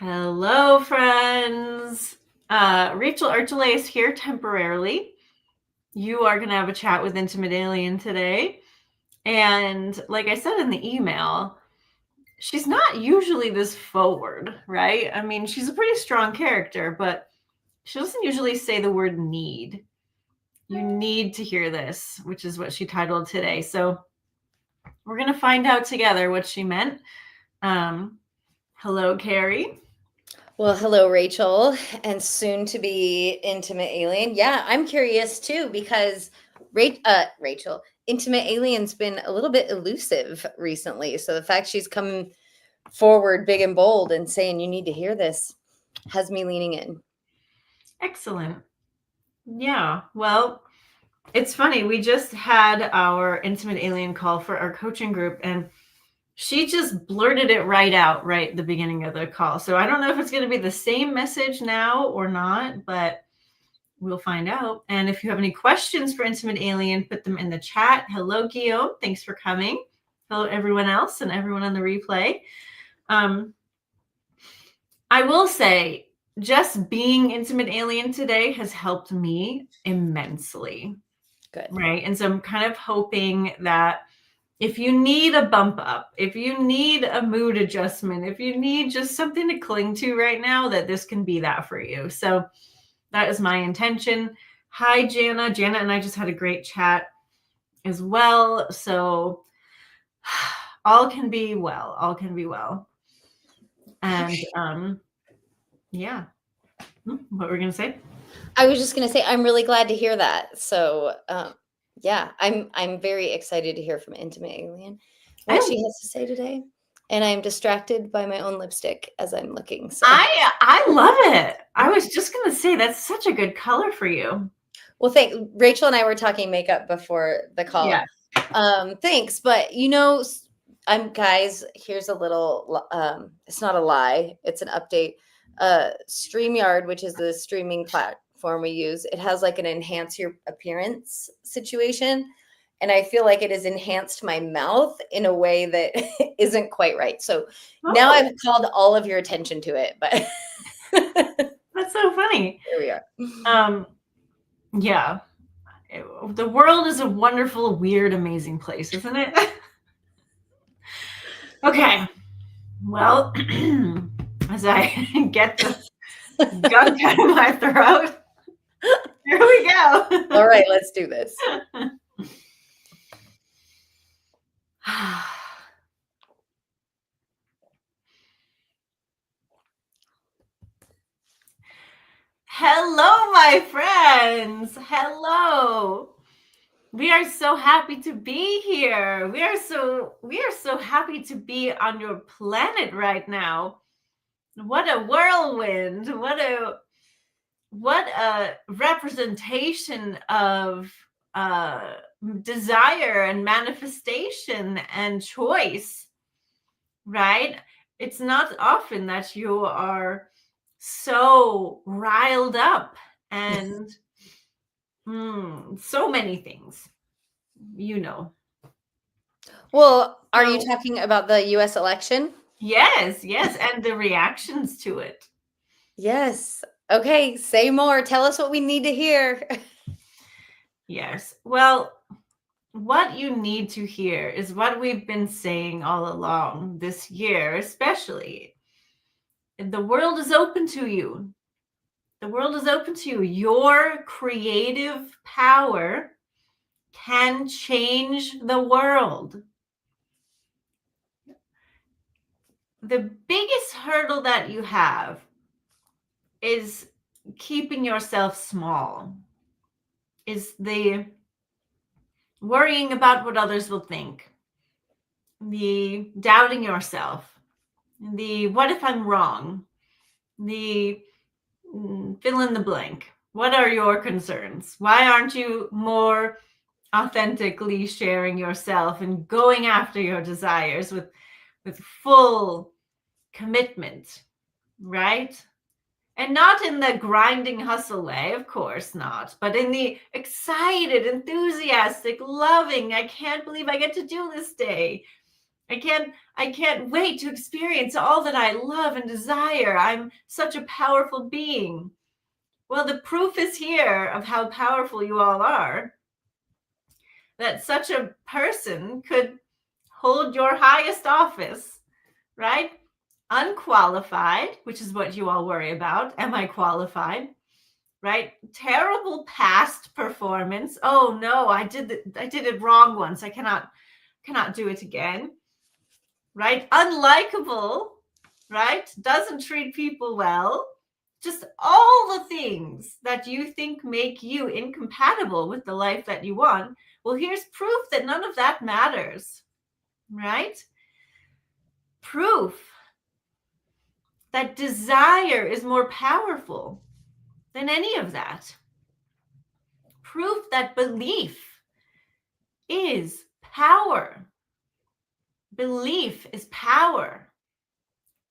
Hello, friends. Rachel Archelaus here temporarily. You are going to have a chat with Intimate Alien today. And like I said in the email, she's not usually this forward, right? I mean, she's a pretty strong character, but she doesn't usually say the word need. You need to hear this, which is what she titled today. So we're going to find out together what she meant. Hello, Carrie. Well, hello, Rachel, and soon to be Intimate Alien. Yeah, I'm curious too because Rachel, Intimate Alien's been a little bit elusive recently. So the fact she's come forward big and bold and saying you need to hear this has me leaning in. Excellent. Yeah, well, it's funny. We just had our Intimate Alien call for our coaching group, and she just blurted it right out right at the beginning of the call. So I don't know if it's going to be the same message now or not, but we'll find out. And if you have any questions for Intimate Alien, put them in the chat. Hello, Guillaume. Thanks for coming. Hello, everyone else and everyone on the replay. I will say, just being Intimate Alien today has helped me immensely. Good. Right. And so I'm kind of hoping that if you need a bump up, if you need a mood adjustment, if you need just something to cling to right now, that this can be that for you. So that is my intention. Hi, Jana. Jana and I just had a great chat as well. So all can be well. All can be well. And yeah. What were we going to say? I was just going to say, I'm really glad to hear that. So yeah, I'm very excited to hear from Intimate Alien what she has to say today. And I'm distracted by my own lipstick as I'm looking. So I love it. I was just going to say that's such a good color for you. Well, Rachel and I were talking makeup before the call. Yeah. Thanks. But guys, here's a little, it's not a lie. It's an update. StreamYard, which is the streaming platform we use, it has like an enhance your appearance situation. And I feel like it has enhanced my mouth in a way that isn't quite right. So now I've called all of your attention to it, but that's so funny. Here we are. Yeah. The world is a wonderful, weird, amazing place, isn't it? Okay. Well, as I get the gunk out of my throat, here we go. All right, let's do this. Hello, my friends. Hello. We are so happy to be here. We are so happy to be on your planet right now. What a whirlwind. What a representation of desire and manifestation and choice, right? It's not often that you are so riled up and so many things, Well, are you talking about the U.S. election? Yes, and the reactions to it. Yes. Okay, say more. Tell us what we need to hear. Yes. Well, what you need to hear is what we've been saying all along this year, especially. The world is open to you. The world is open to you. Your creative power can change the world. The biggest hurdle that you have is keeping yourself small, is the worrying about what others will think, the doubting yourself, the what if I'm wrong, the fill in the blank. What are your concerns? Why aren't you more authentically sharing yourself and going after your desires with full commitment, right? And not in the grinding hustle way, of course not, but in the excited, enthusiastic, loving, I can't believe I get to do this day. I can't wait to experience all that I love and desire. I'm such a powerful being. Well, the proof is here of how powerful you all are, that such a person could hold your highest office, right? Unqualified, which is what you all worry about. Am I qualified? Right? Terrible past performance. Oh no, I did it wrong once. I cannot do it again. Right? Unlikable, right? Doesn't treat people well. Just all the things that you think make you incompatible with the life that you want. Well, here's proof that none of that matters, right? Proof that desire is more powerful than any of that. Proof that belief is power. Belief is power,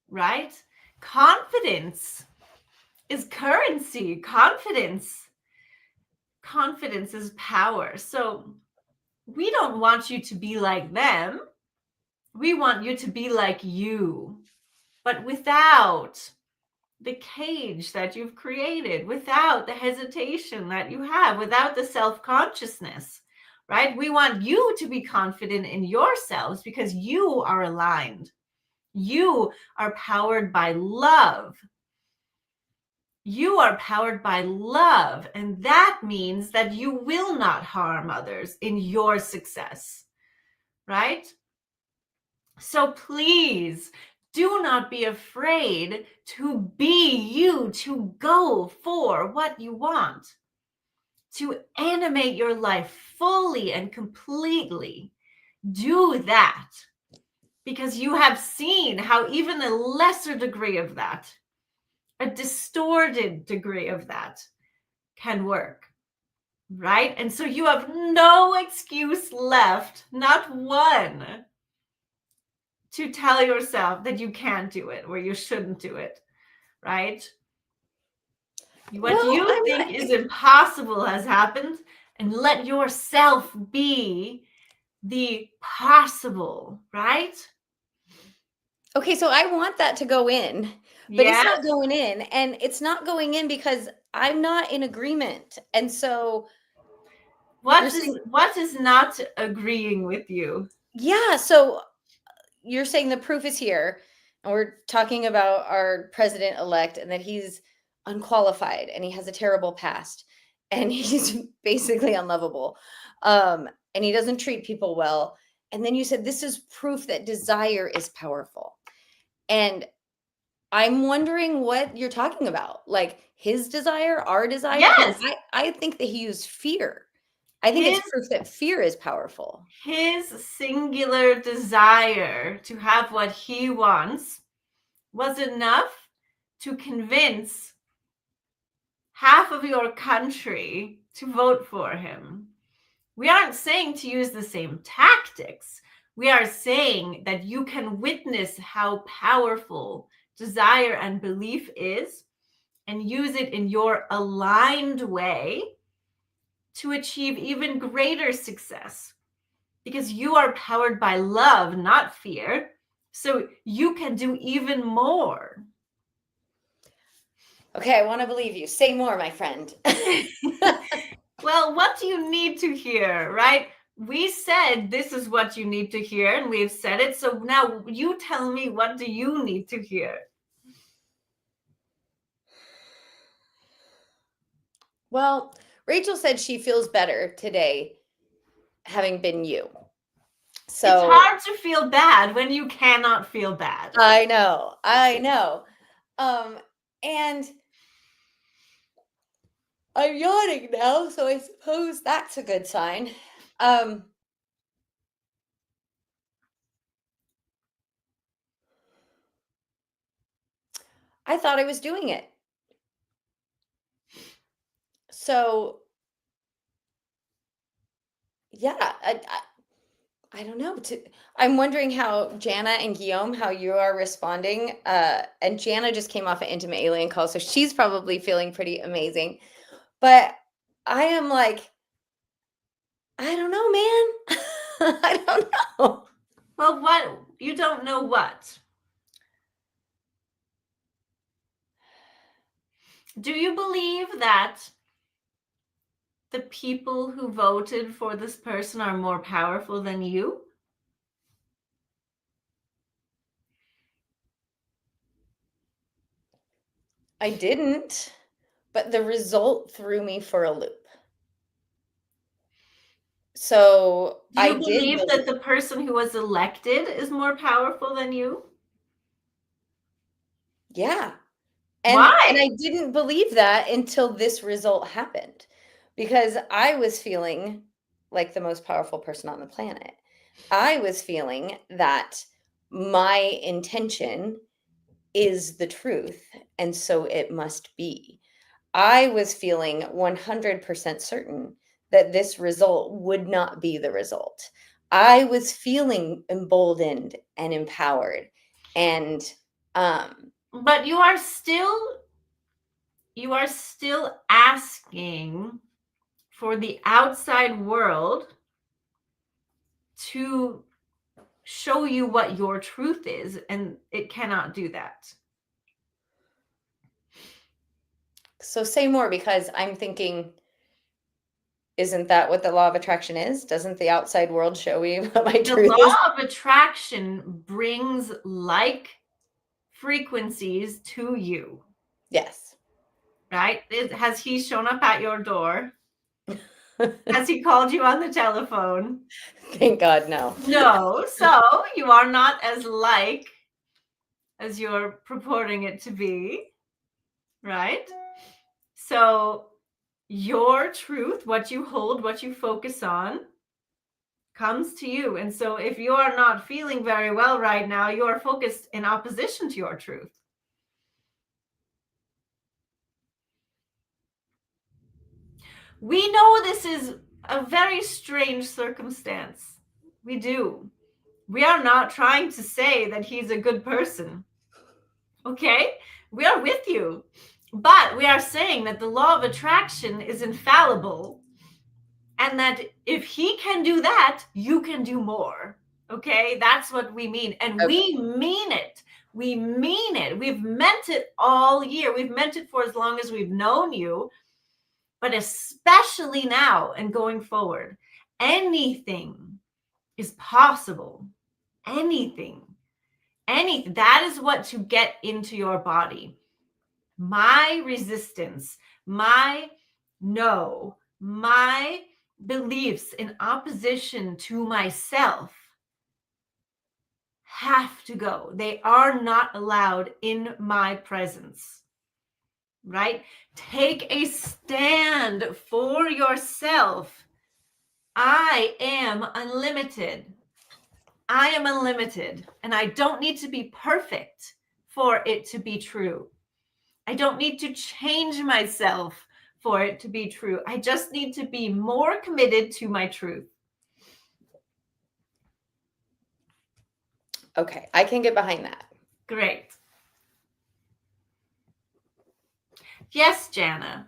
right? Confidence is currency. Confidence is power. So we don't want you to be like them. We want you to be like you, but without the cage that you've created, without the hesitation that you have, without the self-consciousness, right? We want you to be confident in yourselves because you are aligned. You are powered by love. You are powered by love, and that means that you will not harm others in your success, right? So please do not be afraid to be you, to go for what you want, to animate your life fully and completely. Do that because you have seen how even a lesser degree of that, a distorted degree of that, can work, right? And so you have no excuse left, not one, to tell yourself that you can't do it or you shouldn't do it, right? What you think is impossible has happened, and let yourself be the possible, right? Okay, so I want that to go in, but it's not going in, and it's not going in because I'm not in agreement. And so what is not agreeing with you? Yeah, so you're saying the proof is here, and we're talking about our president-elect and that he's unqualified and he has a terrible past and he's basically unlovable. And he doesn't treat people well. And then you said this is proof that desire is powerful. And I'm wondering what you're talking about. Like his desire, our desire? Yes. I think that he used fear. I think it's proof that fear is powerful. His singular desire to have what he wants was enough to convince half of your country to vote for him. We aren't saying to use the same tactics. We are saying that you can witness how powerful desire and belief is and use it in your aligned way to achieve even greater success, because you are powered by love, not fear. So you can do even more. Okay, I want to believe you. Say more, my friend. Well, what do you need to hear, right? We said this is what you need to hear, and we've said it. So now you tell me, what do you need to hear? Well, Rachel said she feels better today having been you. So it's hard to feel bad when you cannot feel bad. I know. And I'm yawning now, so I suppose that's a good sign. I thought I was doing it. So yeah, I don't know. I'm wondering how Jana and Guillaume, how you are responding. And Jana just came off an intimate alien call, so she's probably feeling pretty amazing. But I am like, I don't know, man. I don't know. Well, You don't know what? Do you believe that the people who voted for this person are more powerful than you? I didn't, but the result threw me for a loop. So Do you I did believe that the person who was elected is more powerful than you? Yeah. Why? And I didn't believe that until this result happened, because I was feeling like the most powerful person on the planet. I was feeling that my intention is the truth, and so it must be. I was feeling 100% certain that this result would not be the result. I was feeling emboldened and empowered. And But you are still asking for the outside world to show you what your truth is, and it cannot do that. so say more, because I'm thinking, isn't that what the law of attraction is? Doesn't the outside world show me what my The truth law is? of attraction brings like frequencies to you, Yes. right? Has he shown up at your door? Has he called you on the telephone? Thank God, no. No. So you are not as like as you're purporting it to be, right? So your truth, what you hold, what you focus on, comes to you. And so if you are not feeling very well right now, you are focused in opposition to your truth. We know this is a very strange circumstance. We do. We are not trying to say that he's a good person. Okay? We are with you. But we are saying that the law of attraction is infallible, and that if he can do that, you can do more. Okay? That's what we mean. And we mean it. We mean it. We've meant it all year. We've meant it for as long as we've known you, but especially now and going forward. Anything is possible. Anything. Anything. That is what to get into your body. My resistance, my no, my beliefs in opposition to myself have to go. They are not allowed in my presence, right? Take a stand for yourself. I am unlimited. I am unlimited, and I don't need to be perfect for it to be true. I don't need to change myself for it to be true. I just need to be more committed to my truth. Okay, I can get behind that. Great. Yes, Jana.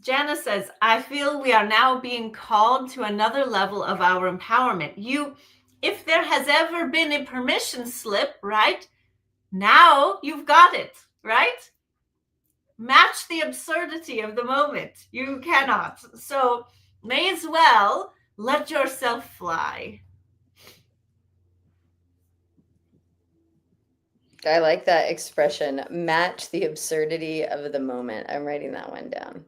Jana says, I feel we are now being called to another level of our empowerment. If there has ever been a permission slip, right? Now you've got it, right? Match the absurdity of the moment. You cannot. So may as well let yourself fly. I like that expression, match the absurdity of the moment. I'm writing that one down.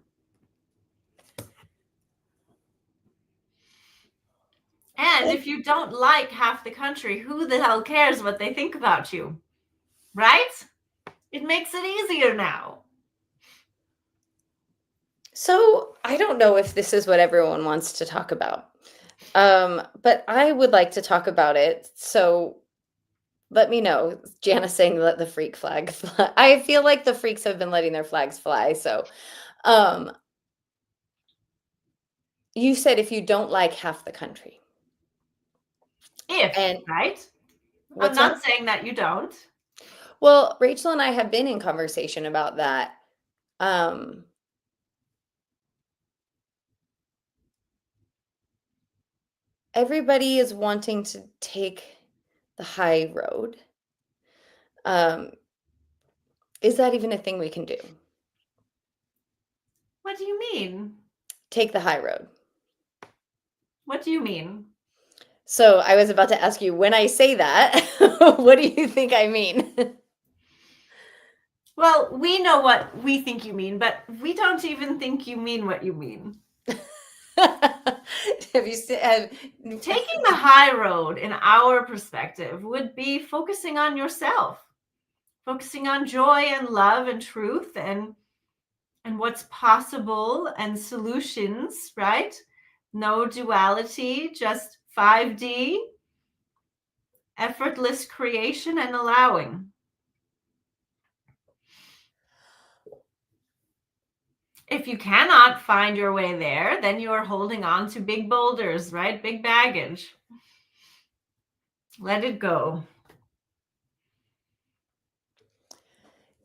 And if you don't like half the country, who the hell cares what they think about you? Right? It makes it easier now. So I don't know if this is what everyone wants to talk about, but I would like to talk about it. So let me know. Jana's saying let the freak flag fly. I feel like the freaks have been letting their flags fly. So you said if you don't like half the country. Right? I'm not saying that you don't. Well, Rachel and I have been in conversation about that. Everybody is wanting to take the high road. Is that even a thing we can do? What do you mean? Take the high road. What do you mean? So I was about to ask you, when I say that, what do you think I mean? Well, we know what we think you mean, but we don't even think you mean what you mean. Have you seen? Taking the high road, in our perspective, would be focusing on yourself, focusing on joy and love and truth and what's possible and solutions, right? No duality, just 5D, effortless creation and allowing. If you cannot find your way there, then you are holding on to big boulders, right? Big baggage. Let it go.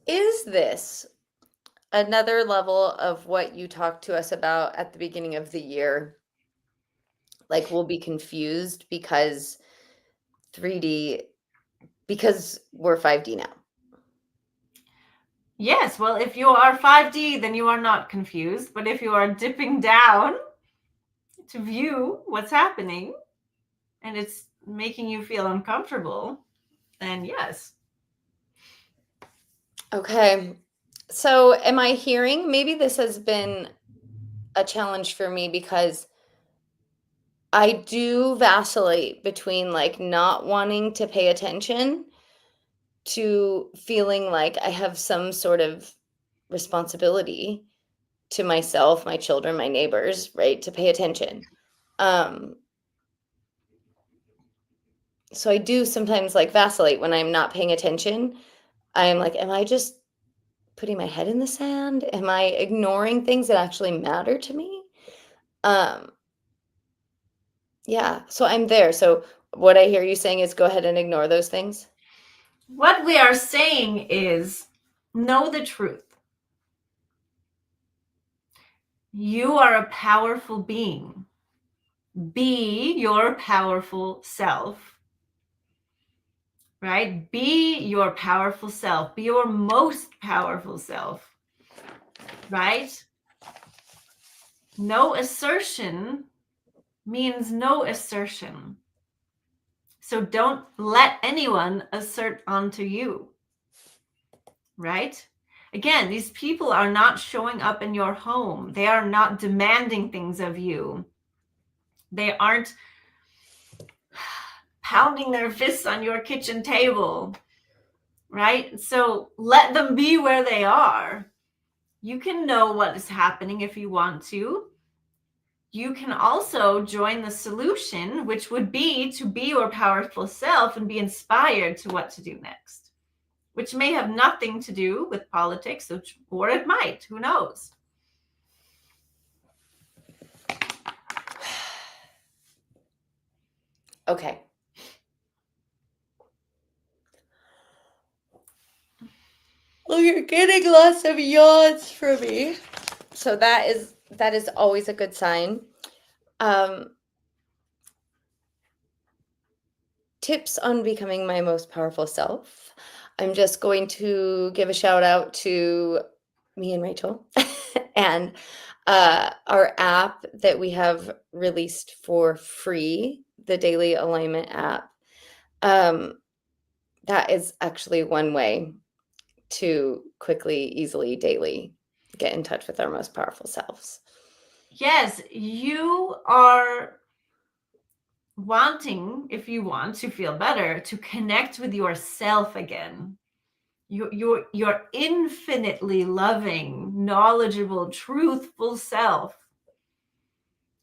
Is this another level of what you talked to us about at the beginning of the year? Like, we'll be confused because 3D, because we're 5D now. Yes, well, if you are 5D, then you are not confused. But if you are dipping down to view what's happening and it's making you feel uncomfortable, then yes. Okay. So am I hearing, maybe this has been a challenge for me because I do vacillate between like not wanting to pay attention to feeling like I have some sort of responsibility to myself, my children, my neighbors, right, to pay attention. So I do sometimes like vacillate when I'm not paying attention. I'm like, am I just putting my head in the sand? Am I ignoring things that actually matter to me? Yeah, so I'm there. So what I hear you saying is go ahead and ignore those things. What we are saying is know the truth. You are a powerful being. Be your powerful self, right? Be your powerful self. Be your most powerful self, right? No assertion means no assertion. So don't let anyone assert onto you, right? Again, these people are not showing up in your home. They are not demanding things of you. They aren't pounding their fists on your kitchen table, right? So let them be where they are. You can know what is happening if you want to. You can also join the solution, which would be to be your powerful self and be inspired to what to do next, which may have nothing to do with politics, or it might, who knows? Okay. Well, you're getting lots of yawns from me. So that is always a good sign. Tips on becoming my most powerful self. I'm just going to give a shout out to me and Rachel and our app that we have released for free, the Daily Alignment app. That is actually one way to quickly, easily, daily get in touch with our most powerful selves. Yes, you are wanting, if you want to feel better, to connect with yourself again. Your infinitely loving, knowledgeable, truthful self.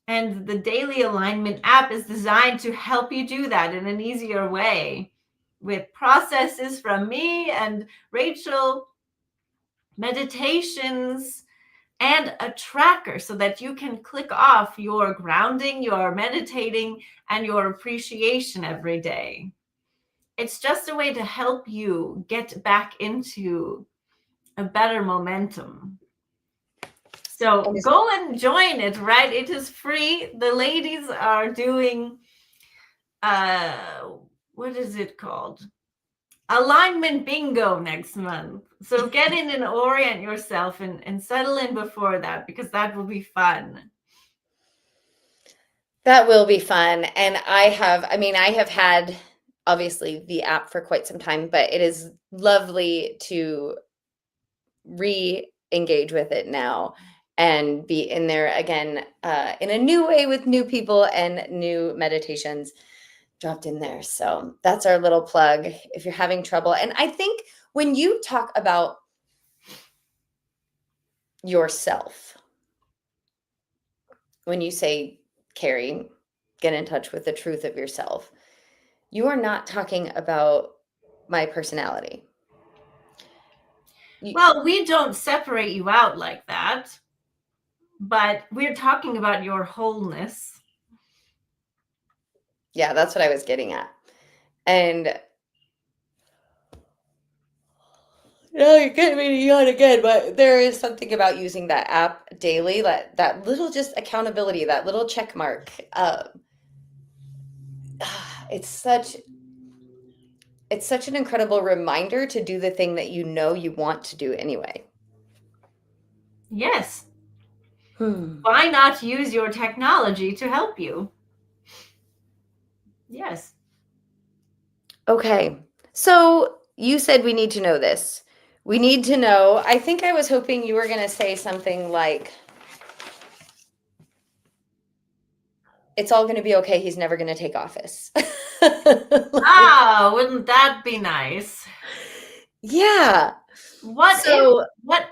And the Daily Alignment app is designed to help you do that in an easier way, with processes from me and Rachel, meditations, and a tracker so that you can click off your grounding, your meditating, and your appreciation every day. It's just a way to help you get back into a better momentum. So go and join it, right? It is free. The ladies are doing what is it called? Alignment bingo next month. So get in and orient yourself and settle in before that, because that will be fun. That will be fun. And I have had obviously the app for quite some time, but it is lovely to re-engage with it now and be in there again in a new way with new people and new meditations dropped in there. So that's our little plug if you're having trouble. And I think when you talk about yourself, when you say, Carrie, get in touch with the truth of yourself, you are not talking about my personality. Well, we don't separate you out like that, but we're talking about your wholeness. Yeah, that's what I was getting at. And no, you're getting me to yawn again, but there is something about using that app daily, that little just accountability, that little check mark. It's such an incredible reminder to do the thing that you know you want to do anyway. Yes. Why not use your technology to help you? Yes. Okay. So you said we need to know this. We need to know. I think I was hoping you were going to say something like, it's all going to be okay. He's never going to take office. Wouldn't that be nice? Yeah. What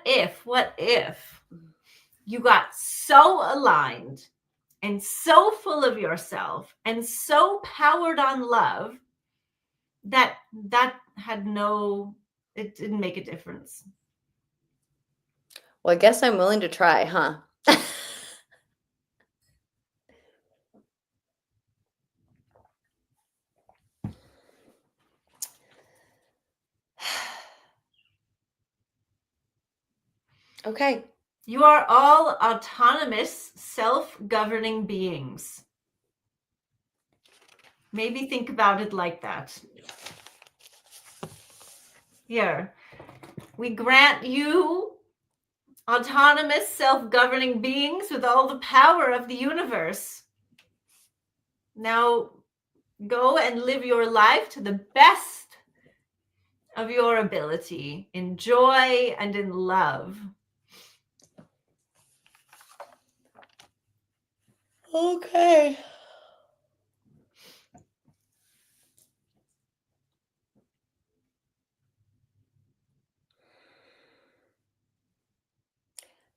if you got so aligned and so full of yourself and so powered on love that it didn't make a difference? Well, I guess I'm willing to try, huh? Okay. You are all autonomous, self-governing beings. Maybe think about it like that. Here, we grant you autonomous, self-governing beings with all the power of the universe. Now, go and live your life to the best of your ability, in joy and in love. Okay.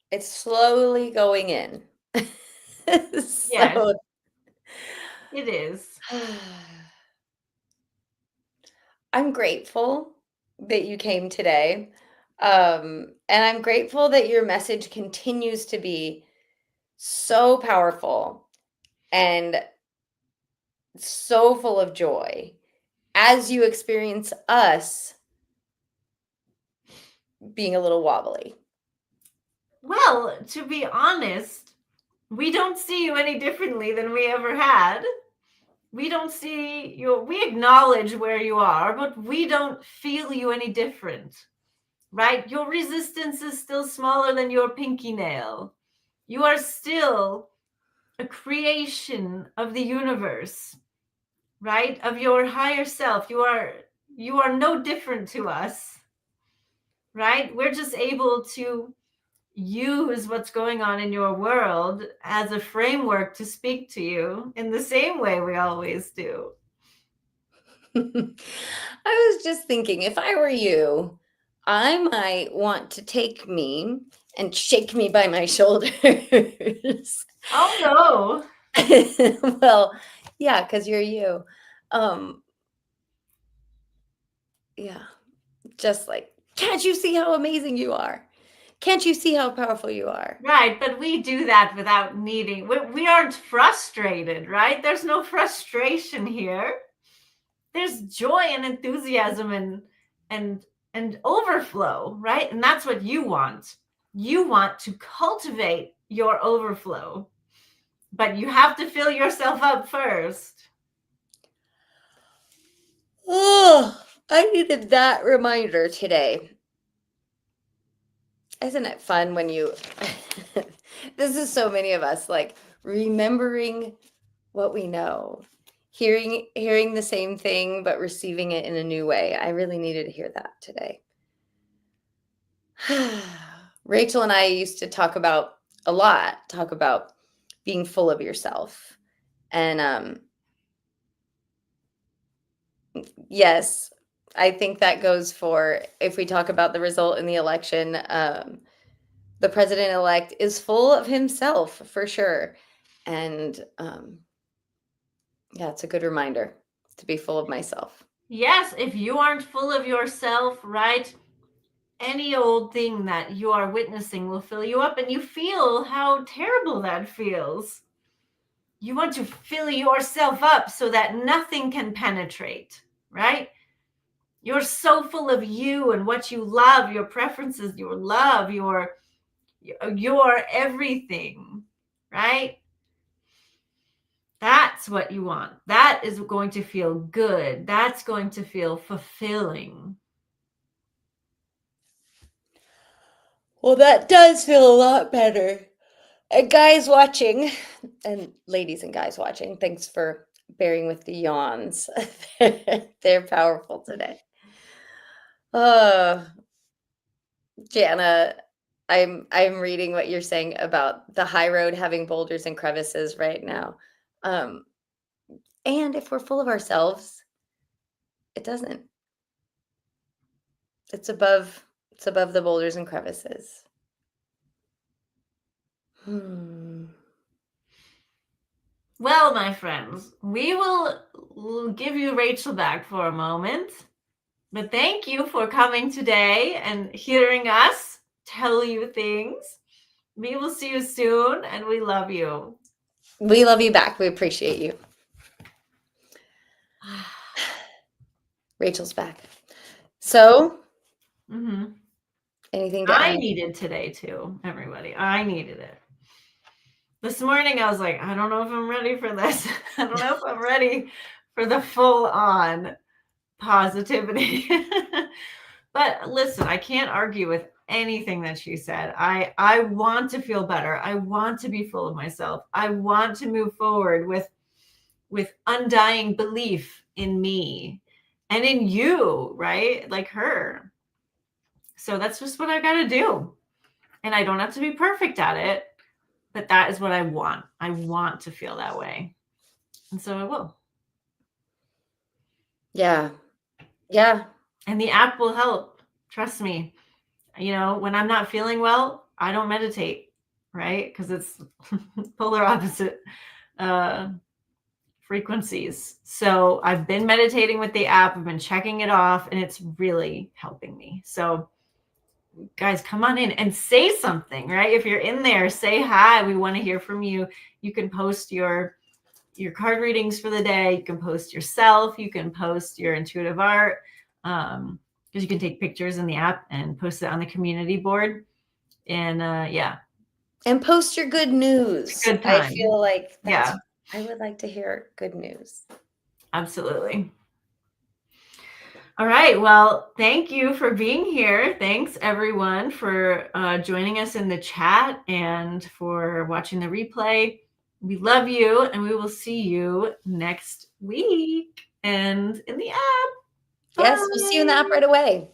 It's slowly going in. Yes, it is. I'm grateful that you came today. And I'm grateful that your message continues to be so powerful and so full of joy as you experience us being a little wobbly. Well, to be honest, we don't see you any differently than we ever had. We don't see you, we acknowledge where you are, but we don't feel you any different, right? Your resistance is still smaller than your pinky nail. You are still a creation of the universe, right? Of your higher self. You are no different to us, right? We're just able to use what's going on in your world as a framework to speak to you in the same way we always do. I was just thinking, if I were you, I might want to take me and shake me by my shoulders. Oh no. Well, yeah, because you're you. Yeah, just like, can't you see how amazing you are? Can't you see how powerful you are? Right, but we do that without needing, we aren't frustrated, right? There's no frustration here. There's joy and enthusiasm and overflow, right? And that's what you want. You want to cultivate your overflow, but you have to fill yourself up first. Oh, I needed that reminder today. Isn't it fun when you, this is so many of us, like remembering what we know, hearing the same thing, but receiving it in a new way. I really needed to hear that today. Rachel and I used to talk about being full of yourself. And yes, I think that goes for, if we talk about the result in the election, the president-elect is full of himself for sure. And yeah, it's a good reminder to be full of myself. Yes, if you aren't full of yourself, right, any old thing that you are witnessing will fill you up, and you feel how terrible that feels. You want to fill yourself up so that nothing can penetrate, right? You're so full of you and what you love, your preferences, your love, your everything, right? That's what you want. That is going to feel good. That's going to feel fulfilling. Well, that does feel a lot better. And guys watching, and ladies and guys watching, thanks for bearing with the yawns. They're powerful today. Jana, I'm reading what you're saying about the high road having boulders and crevices right now. And if we're full of ourselves, it doesn't. It's above the boulders and crevices. Well, my friends, we will give you Rachel back for a moment. But thank you for coming today and hearing us tell you things. We will see you soon, and we love you. We love you back. We appreciate you. Rachel's back. So, anything to I add? needed today too, everybody. I needed it. This morning, I was like, I don't know if I'm ready for this. I don't know if I'm ready for the full-on positivity. But listen, I can't argue with anything that she said. I want to feel better. I want to be full of myself. I want to move forward with undying belief in me and in you, right? Like her. So that's just what I got to do. And I don't have to be perfect at it, but that is what I want. I want to feel that way. And so I will. Yeah. Yeah. And the app will help. Trust me. You know, when I'm not feeling well, I don't meditate, right? Because it's polar opposite frequencies. So I've been meditating with the app. I've been checking it off, and it's really helping me. So guys, come on in and say something, right? If you're in there, say hi. We want to hear from you. You can post your card readings for the day. You can post yourself. You can post your intuitive art. Because you can take pictures in the app and post it on the community board. And yeah. And post your good news. It's a good time. I feel like I would like to hear good news. Absolutely. All right. Well, thank you for being here. Thanks, everyone, for joining us in the chat and for watching the replay. We love you, and we will see you next week and in the app. Yes, we'll see you in the app right away.